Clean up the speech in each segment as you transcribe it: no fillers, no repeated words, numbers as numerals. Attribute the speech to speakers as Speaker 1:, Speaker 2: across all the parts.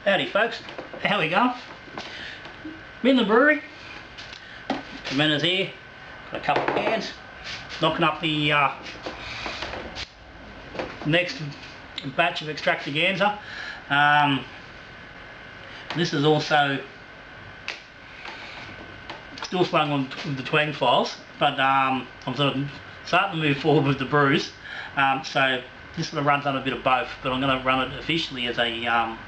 Speaker 1: Howdy folks, how we going? I'm in the brewery, fermenters here, got a couple of cans, knocking up the next batch of Extractaganza. This is also still slung on with the Twang Files, but I'm sort of starting to move forward with the brews. So this sort of runs on a bit of both, but I'm going to run it officially as an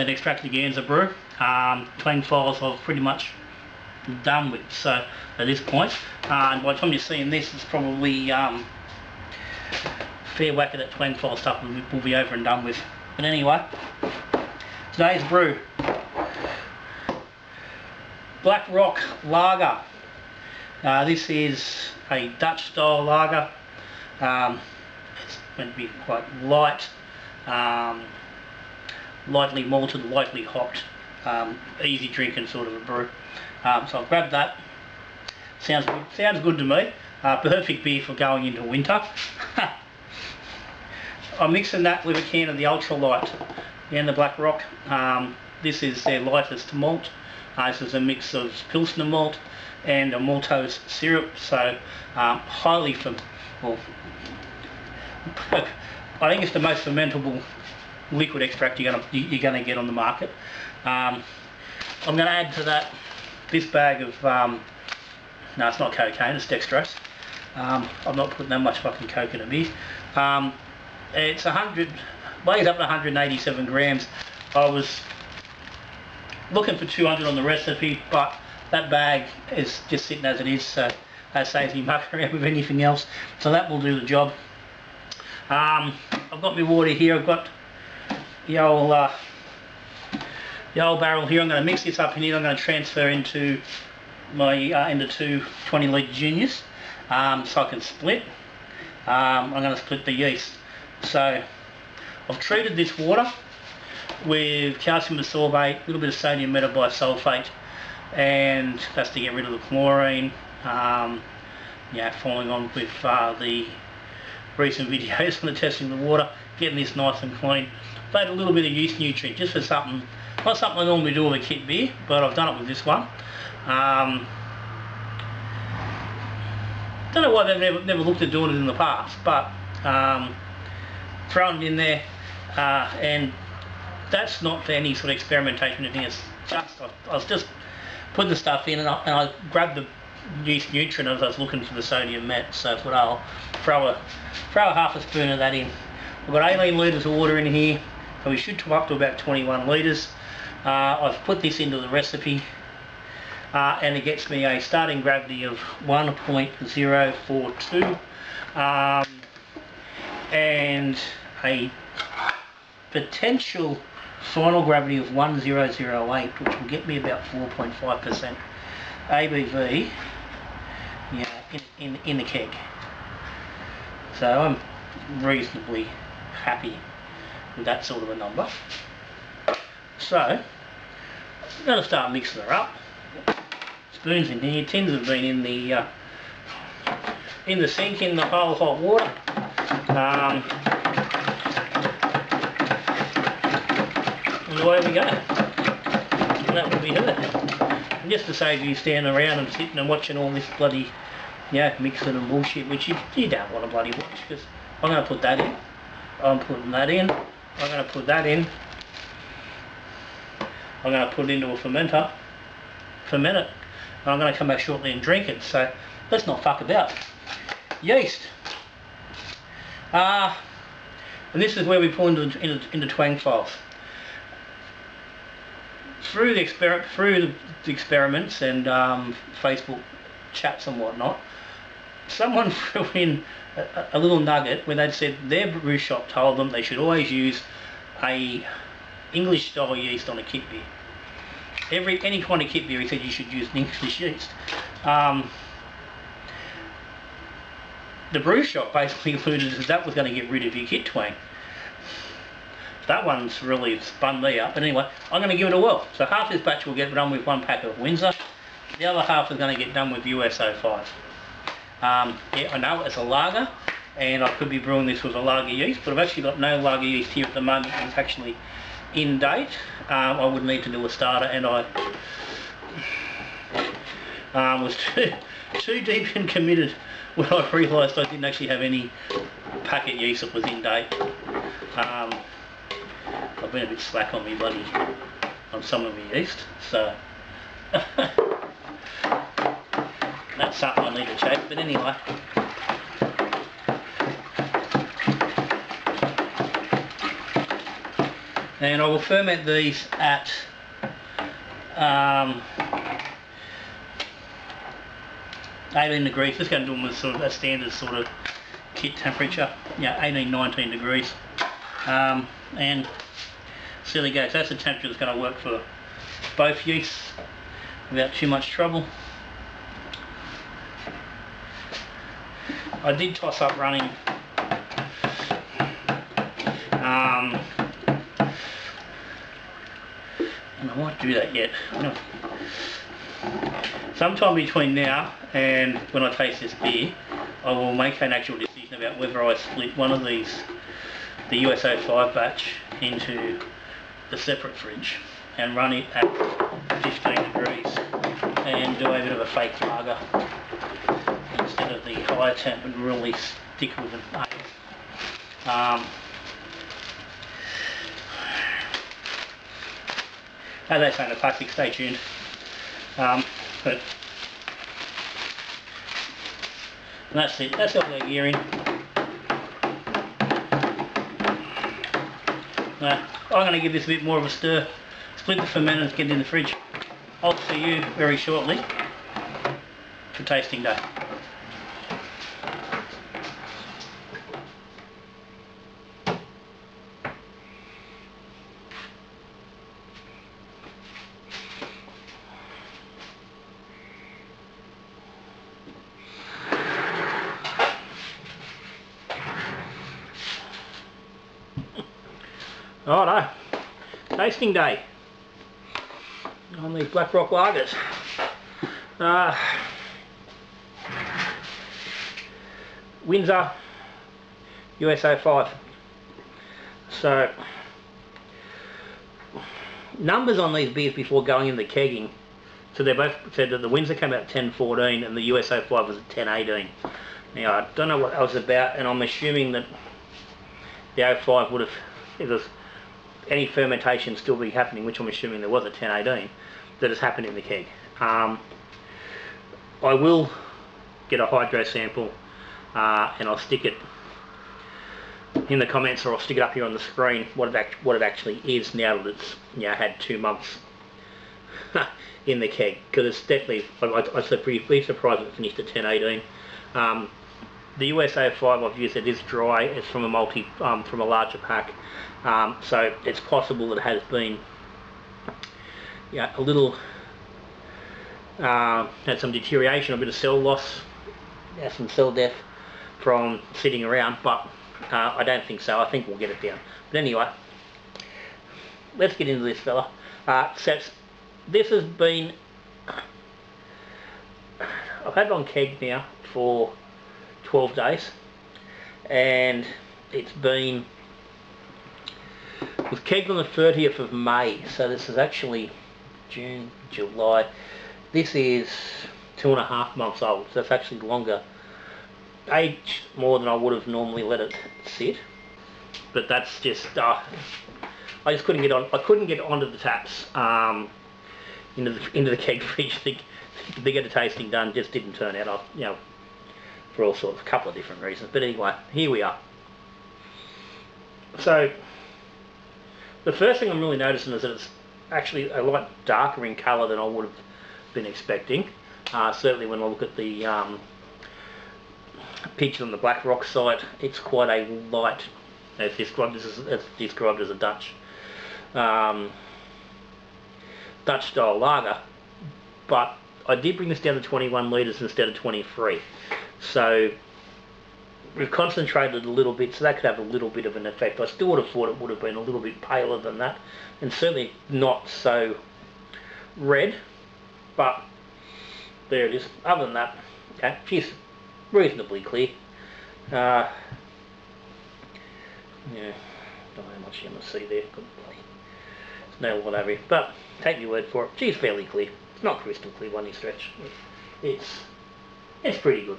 Speaker 1: Extractaganza brew. Twang Files I've pretty much done with, so at this point, and by the time you're seeing this, it's probably fair whack of that Twang Files stuff will be over and done with. But anyway, today's brew, Black Rock Lager. This is a Dutch style lager. It's meant to be quite light, lightly malted, lightly hopped, easy drinking sort of a brew. So I've grabbed that. Sounds good to me. Perfect beer for going into winter. I'm mixing that with a can of the ultralight and the Black Rock. This is their lightest malt. This is a mix of Pilsner malt and a maltose syrup, so highly well, I think it's the most fermentable liquid extract you're gonna get on the market. I'm going to add to that this bag of no, it's not cocaine, it's dextrose. I'm not putting that much fucking coke in a beer. It's 100, weighs up to 187 grams. I was looking for 200 on the recipe, but that bag is just sitting as it is, so that saves me mucking around with anything else, so that will do the job. I've got my water here. I've got the old barrel here. I'm going to mix this up in here. I'm going to transfer into my into two 20 litre juniors, so I can split. I'm going to split the yeast. So I've treated this water with calcium sorbate, a little bit of sodium metabisulfate, and that's to get rid of the chlorine. Yeah, following on with the recent videos on the testing of the water, getting this nice and clean. I've added a little bit of yeast nutrient just for something, not something I normally do with a kit beer, but I've done it with this one. Don't know why they've never looked at doing it in the past, but throwing it in there, and that's not for any sort of experimentation or anything. It's just I was just putting the stuff in, and I grabbed the yeast nutrient as I was looking for the sodium met, so I thought I'll throw a half a spoon of that in. We've got 18 litres of water in here, so we should come up to about 21 litres. I've put this into the recipe, and it gets me a starting gravity of 1.042 and a potential final gravity of 1008, which will get me about 4.5% ABV, yeah, in the keg. So I'm reasonably happy with that sort of a number. So I'm going to start mixing her up. Spoons in here, tins have been in the sink in the whole hot water. And away we go. And that will be her. And just to save you standing around and sitting and watching all this bloody, yeah, mixing and bullshit, which you don't want to bloody watch, because I'm going to put that in. I'm putting that in. I'm going to put that in. I'm going to put it into a fermenter, ferment it, and I'm going to come back shortly and drink it. So let's not fuck about. Yeast. And this is where we pull into Twang Files. Through the experiments and Facebook chats and whatnot, someone threw in a little nugget where they'd said their brew shop told them they should always use a English style yeast on a kit beer. Any kind of kit beer, he said you should use an English yeast. The brew shop basically alluded that that was going to get rid of your kit twang. That one's really spun me up, but anyway, I'm going to give it a whirl. So half this batch will get done with one pack of Windsor, the other half is going to get done with US 05. Yeah, I know it's a lager, and I could be brewing this with a lager yeast, but I've actually got no lager yeast here at the moment. It's actually in date. I would need to do a starter, and I was too deep and committed when I realised I didn't actually have any packet yeast that was in date. I've been a bit slack on on some of my yeast, so that's something I need to check. But anyway, and I will ferment these at 18 degrees. Just going to do them with sort of a standard sort of kit temperature, 18-19 degrees, and so there you go. So that's the temperature that's going to work for both yeasts without too much trouble. I did toss up running and I might do that yet. Sometime between now and when I taste this beer, I will make an actual decision about whether I split one of these, the US-05 batch, into the separate fridge and run it at 15 degrees and do a bit of a fake lager instead of the higher temp and really stick with an 8. As they say in the plastic, stay tuned. But that's it, that's all the gear in. I'm going to give this a bit more of a stir, split the fermenters, get it in the fridge. I'll see you very shortly for tasting day. Righto, tasting day on these Black Rock lagers. Windsor US-05. So numbers on these beers before going into kegging. So they both said that the Windsor came out at 10.14 and the US-05 was at 10.18. Now I don't know what that was about, and I'm assuming that the 05 would have, if there's any fermentation still be happening, which I'm assuming there was at 10.18, that has happened in the keg. I will get a hydro sample and I'll stick it in the comments, or I'll stick it up here on the screen what it actually is now that it's had 2 months in the keg, because it's definitely, I'd be surprised if it finished at 10.18. The US-05 I've used, it is dry. It's from a from a larger pack, so it's possible it has been a little had some deterioration, a bit of cell loss, some cell death from sitting around, but I don't think so. I think we'll get it down. But anyway, let's get into this fella. So this has been, I've had it on keg now for 12 days, and it was kegged on the 30th of May, so this is actually June, July. This is 2.5 months old, so it's actually longer, aged more than I would have normally let it sit. But that's just, I just couldn't get on. I couldn't get onto the taps into the keg fridge to get a tasting done. Just didn't turn out. For all sorts, a couple of different reasons. But anyway, here we are. So the first thing I'm really noticing is that it's actually a lot darker in colour than I would have been expecting. Certainly when I look at the picture on the Black Rock site, it's quite a light, as described as a Dutch style lager. But I did bring this down to 21 litres instead of 23. So we've concentrated a little bit, so that could have a little bit of an effect. I still would have thought it would have been a little bit paler than that, and certainly not so red, but there it is. Other than that, she's reasonably clear. Yeah, don't know how much you're going to see there. There's no light over here, but take your word for it. Geez, fairly clear. It's not crystal clear by any stretch. It's pretty good.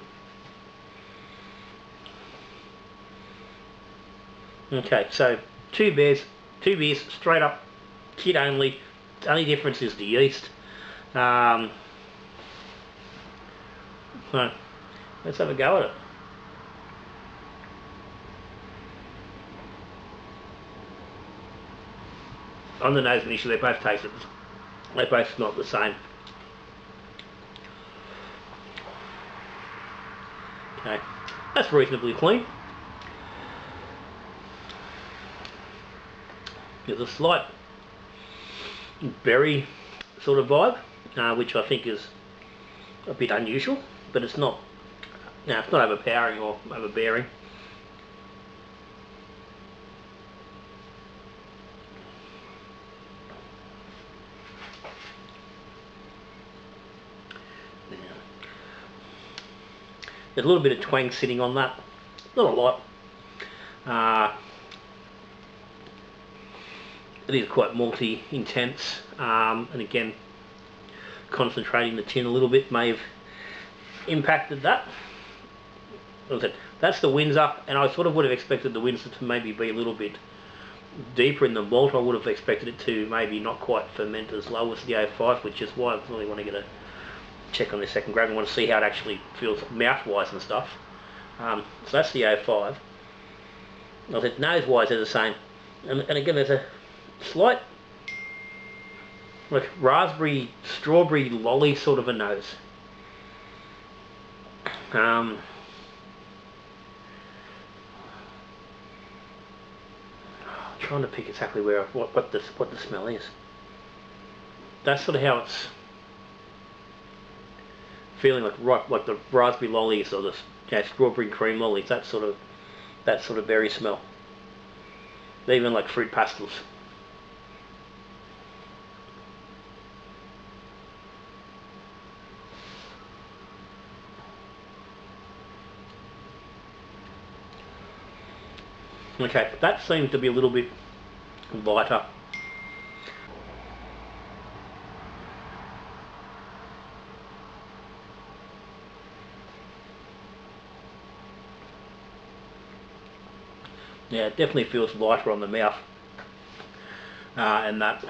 Speaker 1: Okay, so two beers straight up, kit only. The only difference is the yeast. So let's have a go at it. On the nose initially, they both taste it. They both smell the same. Okay, that's reasonably clean. There's a slight berry sort of vibe, which I think is a bit unusual, but it's not. It's not overpowering or overbearing. There's a little bit of twang sitting on that, not a lot. It is quite malty, intense, and again, concentrating the tin a little bit may have impacted that. That's the Windsor, and I sort of would have expected the Windsor to maybe be a little bit deeper in the malt. I would have expected it to maybe not quite ferment as low as the 05, which is why I really want to get a check on this second grab. I want to see how it actually feels mouth-wise and stuff. So that's the 05. I said nose-wise they're the same, and again there's a slight like raspberry, strawberry lolly sort of a nose. Trying to pick exactly where what the smell is. That's sort of how it's feeling, like the raspberry lollies or the strawberry cream lollies. That sort of berry smell. Even like fruit pastels. Okay, that seems to be a little bit lighter. Yeah, it definitely feels lighter on the mouth, and that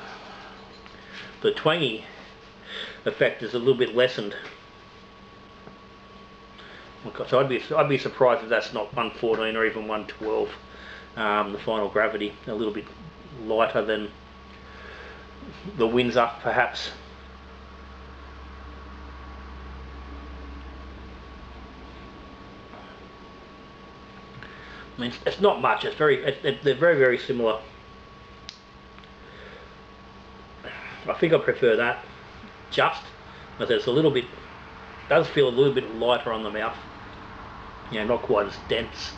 Speaker 1: the twangy effect is a little bit lessened. So I'd be surprised if that's not 114 or even 112. The final gravity a little bit lighter than the Windsor, perhaps. I mean, it's not much. They're very similar. I think I prefer that. But there's a little bit. Does feel a little bit lighter on the mouth. Not quite as dense.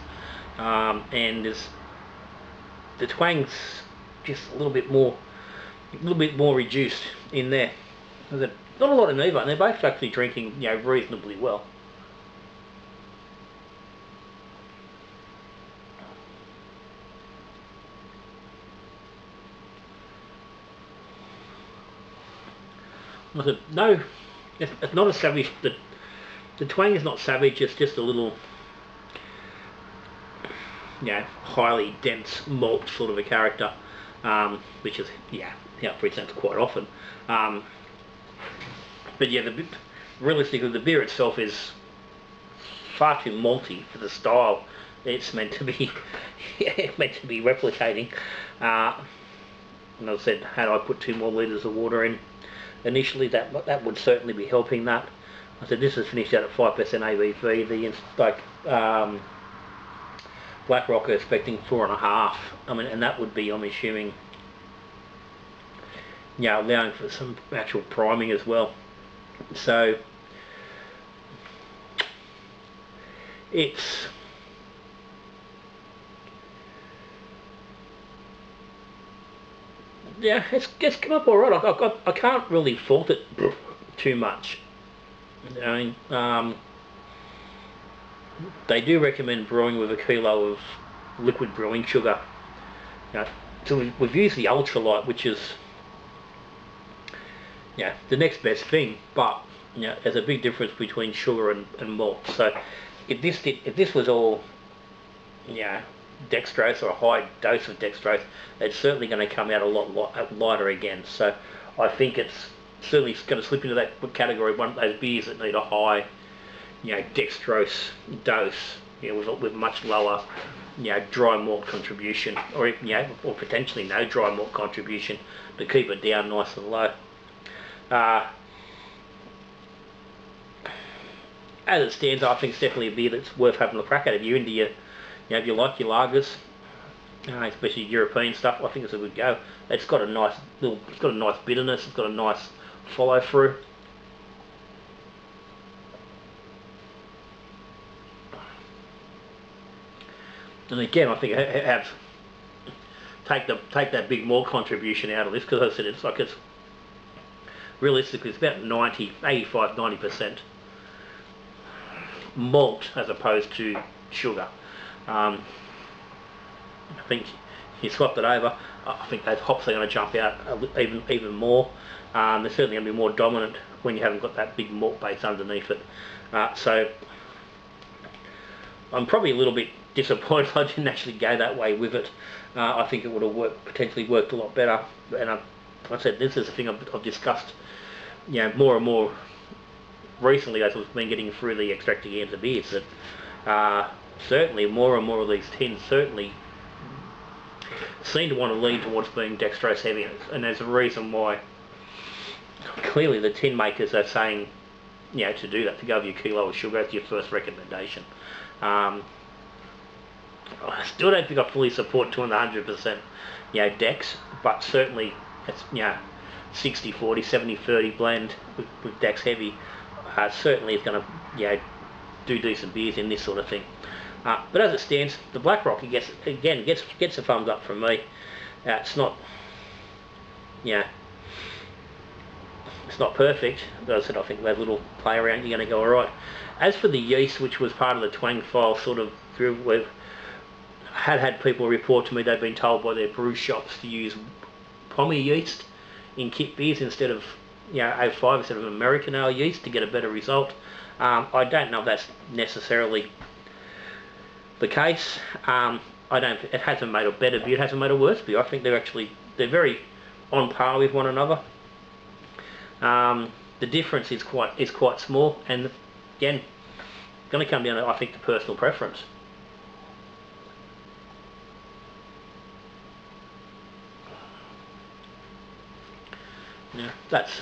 Speaker 1: And the twang's just a little bit more reduced in there. There's not a lot in either, and they're both actually drinking reasonably well. No, it's not a savage. The twang is not savage. It's just a little, highly dense malt sort of a character, which is how it presents quite often. But realistically, the beer itself is far too malty for the style it's meant to be. Meant to be replicating. And as I said, had I put 2 more litres of water in initially, that would certainly be helping that. I said this is finished out at 5% ABV. The Black Rock are expecting 4.5. I mean, and that would be, I'm assuming, allowing for some actual priming as well. So it's it's come up alright. I can't really fault it too much. I mean, they do recommend brewing with 1 kilo of liquid brewing sugar So we've used the ultralight, which is the next best thing, but there's a big difference between sugar and malt. So if this was all dextrose or a high dose of dextrose, it's certainly going to come out a lot lighter again. So I think it's certainly going to slip into that category, one of those beers that need a high dextrose dose, with much lower dry malt contribution, or or potentially no dry malt contribution to keep it down nice and low. As it stands, I think it's definitely a beer that's worth having a crack at. If you're into if you like your lagers, especially European stuff, I think it's a good go. It's got a nice bitterness. It's got a nice follow through. And again, I think take that big malt contribution out of this, because I said it's realistically it's about 85-90% malt as opposed to sugar. I think you swap it over, I think those hops are going to jump out even more. They're certainly going to be more dominant when you haven't got that big malt base underneath it. So I'm probably a little bit disappointed I didn't actually go that way with it. I think it would have potentially worked a lot better. And like I said, this is a thing I've discussed more and more recently as I've been getting through the Extractaganza beers, that certainly more and more of these tins certainly seem to want to lean towards being dextrose heavy, and there's a reason why clearly the tin makers are saying to do that, to go with your kilo of sugar as your first recommendation. I still don't think I fully support 200% dex, but certainly it's 60-40, 70-30 blend with dex heavy certainly is going to do decent beers in this sort of thing. But as it stands, the Black Rock gets a thumbs up from me. It's not it's not perfect, but as I said, I think with a little play around you're going to go alright. As for the yeast, which was part of the Twang Files sort of brew, we've had people report to me they've been told by their brew shops to use pommy yeast in kit beers instead of 05, instead of American ale yeast, to get a better result. I don't know if that's necessarily the case. It hasn't made a better beer, it hasn't made a worse beer. I think they're very on par with one another. The difference is quite small, and again, going to come down to, I think, to personal preference. That's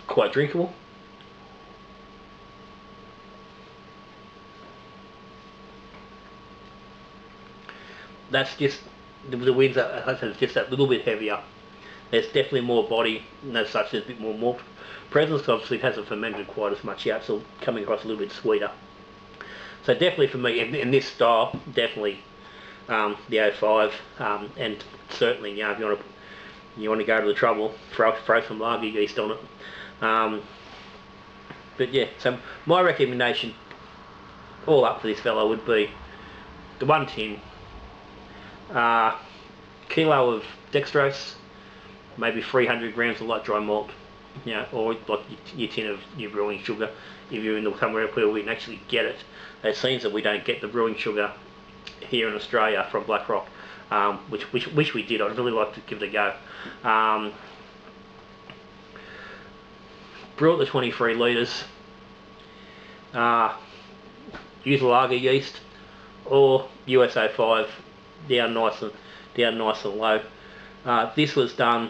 Speaker 1: quite drinkable. That's just the wins. I said, it's just that little bit heavier. There's definitely more body, and as such, there's a bit more malt presence. Obviously, it hasn't fermented quite as much yet, so coming across a little bit sweeter. So definitely for me, in this style, definitely the 05, and certainly if you want to go to the trouble, throw some lager yeast on it. But yeah, so my recommendation, all up for this fellow, would be the 1 tin, kilo of dextrose, maybe 300 grams of light dry malt, or like your tin of your brewing sugar, if you're in somewhere where we can actually get it. It seems that we don't get the brewing sugar here in Australia from Black Rock, which we did. I'd really like to give it a go. Brew at the 23 litres. Use lager yeast or USA 5 down nice and low. This was done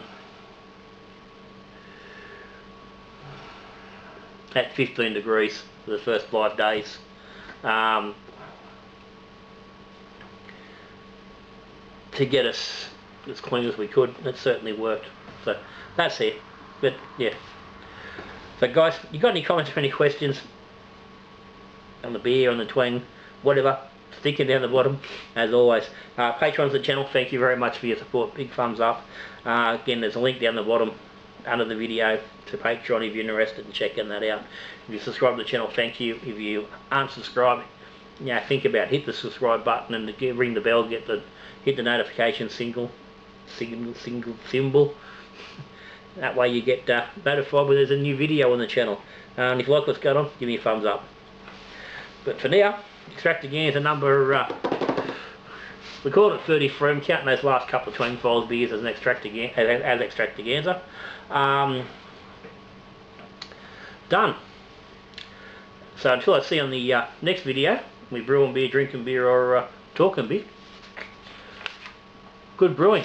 Speaker 1: at 15 degrees for the first 5 days. To get us as clean as we could. It certainly worked. So that's it. But yeah. So guys, you got any comments or any questions on the beer, on the Twang, whatever, stick it down the bottom. As always, patrons of the channel, thank you very much for your support. Big thumbs up. Again, there's a link down the bottom under the video to Patreon if you're interested in checking that out. If you subscribe to the channel, thank you. If you aren't subscribed, think about hit the subscribe button and ring the bell, hit the notification symbol. That way you get notified when there's a new video on the channel. And if you like what's going on, give me a thumbs up. But for now, Extractaganza number, we called it 33. I'm counting those last couple of Twang Files beers as an Extractaganza. Done. So until I see you on the next video, we brewing beer, drinking beer, or talking beer. Good brewing.